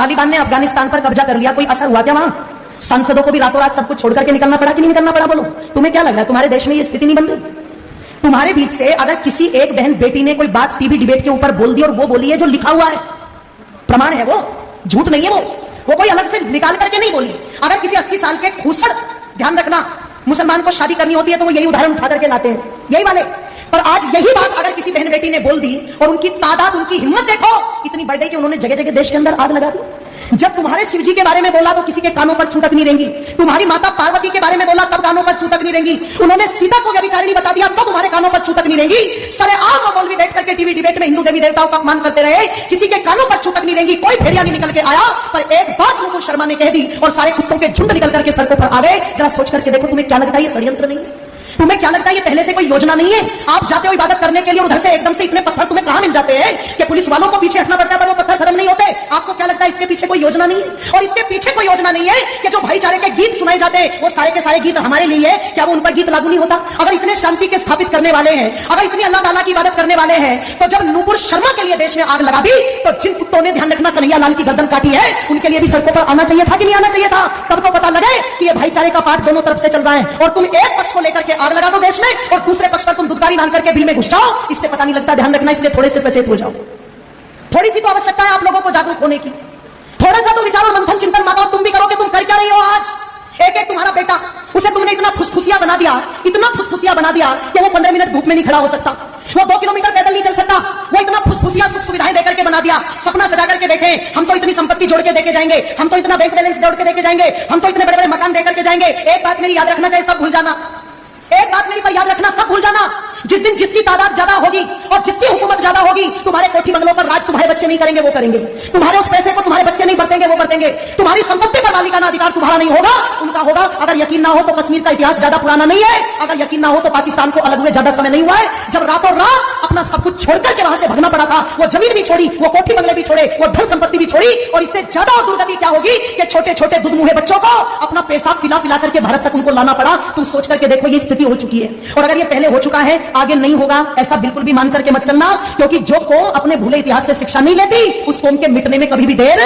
तालिबान ने अफगानिस्तान पर कब्जा कर लिया, कोई असर हुआ क्या वहां? सांसदों को भी रातों रात सब कुछ छोड़कर के निकलना पड़ा कि नहीं निकलना पड़ा? बोलो, तुम्हें क्या लग रहा है तुम्हारे देश में ये स्थिति नहीं बन रही? तुम्हारे बीच से अगर किसी एक बहन बेटी ने कोई बात टीवी डिबेट के ऊपर बोल दी और वो बोली है जो लिखा हुआ है, प्रमाण है, वो झूठ नहीं है, वो कोई अलग से निकाल करके नहीं बोली। अगर किसी 80 साल के खूसड़, ध्यान रखना, मुसलमान को शादी करनी होती है तो वो यही उदाहरण उठा करके लाते हैं, यही वाले। पर आज यही बात अगर किसी बहन बेटी ने बोल दी और उनकी तादाद, उनकी हिम्मत देखो इतनी बढ़ गई कि उन्होंने जगह जगह देश के अंदर आग लगा दी। जब तुम्हारे शिव जी के बारे में बोला तो किसी के कानों पर छूटक नहीं रहेंगी, तुम्हारी माता पार्वती के बारे में बोला तब कानों पर छूटक नहीं रहेंगी, उन्होंने सीता को व्यभिचारिणी बता दिया तो तुम्हारे कानों पर छूटक नहीं रहेंगी। सरेआम मौलवी बैठ करके टीवी डिबेट में हिंदू देवी देवताओं का अपमान करते रहे, किसी के कानों पर छूटक नहीं रहेंगी, कोई भेड़िया नहीं निकल के आया। पर एक बात नुपुर शर्मा ने कह दी और सारे कुत्तों के झुंड निकल करके सड़कों पर आ गए। जरा सोच करके देखो, तुम्हें क्या लगता है ये षड्यंत्र नहीं है? तुम्हें क्या लगता है ये पहले से कोई योजना नहीं है? आप जाते हो इबादत करने के लिए और उधर से एकदम से इतने पत्थर तुम्हें कहां मिल जाते हैं कि पुलिस वालों को पीछे हटना पड़ता है पर वो पत्थर खत्म नहीं होते? आपको क्या लगता है इसके पीछे कोई योजना नहीं है? और इसके पीछे कोई योजना नहीं है कि जो भाईचारे के गीत सुनाए जाते हैं वो सारे के सारे गीत हमारे लिए है, क्या वो उन पर गीत लागू नहीं होता? अगर इतने शांति के स्थापित करने वाले हैं, अगर इतनी अल्लाह ताला की इबादत करने वाले हैं, तो जब नुपुर शर्मा के लिए देश ने आग लगा दी तो जिन कुत्तों ने, ध्यान रखना, कन्हैया लाल की गर्दन काटी है, उनके लिए भी सड़कों पर आना चाहिए था कि नहीं आना चाहिए था? तब तो पता लगे कि ये भाईचारे का पाठ दोनों तरफ से चल रहा है। और तुम एक पक्ष को लेकर के आग लगा दो देश में और दूसरे पक्ष पर तुम दुदकारी बांध करके बिल में घुस जाओ, इससे पता नहीं लगता। ध्यान रखना, इसलिए थोड़े से सचेत हो जाओ। थोड़ी सी तो आवश्यकता है आप लोगों को जागरूक होने की। थोड़ा सा तो विचार और मंथन चिंतन माता तुम भी करो कि तुम कर क्या रही हो आज। एक एक तुम्हारा बेटा, उसे तुमने इतना फुसफुसिया बना दिया, इतना फुसफुसिया बना दिया कि वो 15 मिनट धूप में नहीं खड़ा हो सकता, वो 2 किलोमीटर पैदल नहीं चल सकता। वो इतना फुसफुसिया सुख सुविधाएं देकर के बना दिया, सपना सजा करके बैठे, हम तो इतनी संपत्ति जोड़ के देके जाएंगे, हम तो इतना बैंक बैलेंस जोड़ के देके जाएंगे, हम तो इतने बड़े बड़े मकान देकर के जाएंगे। एक बात मेरी याद रखना चाहिए, सब भूल जाना, एक बात मेरी पर याद रखना, सब भूल जाना। जिस दिन जिसकी तादाद ज्यादा होगी और जिसकी हुकूमत ज्यादा होगी, तुम्हारे कोठी बंगलों पर राज तुम्हारे बच्चे नहीं करेंगे, वो करेंगे। तुम्हारे उस पैसे को तुम्हारे बच्चे नहीं बरतेंगे, वो बरतेंगे। तुम्हारी संपत्ति पर मालिकाना अधिकार तुम्हारा नहीं होगा, उनका होगा। अगर यकीन ना हो तो कश्मीर का इतिहास ज्यादा पुराना नहीं है, अगर यकीन ना हो तो पाकिस्तान को अलग हुए ज्यादा समय नहीं हुआ है, जब रातों रात अपना सब कुछ छोड़कर के वहां से भागना पड़ा था। वो जमीन भी छोड़ी, वो कोठी बंगले भी छोड़े, वो धन संपत्ति भी छोड़ी। और इससे ज्यादा और दुर्गति क्या होगी कि छोटे छोटे दुधमुहे बच्चों को अपना पैसा पिला पिला करके भारत तक उनको लाना पड़ा। तुम सोच करके देखो, ये स्थिति हो चुकी है। और अगर ये पहले हो चुका है, आगे नहीं होगा, ऐसा बिल्कुल भी मान करके मत चलना, क्योंकि जो कौम अपने भूले इतिहास से शिक्षा नहीं लेती उस कौम के मिटने में कभी भी देर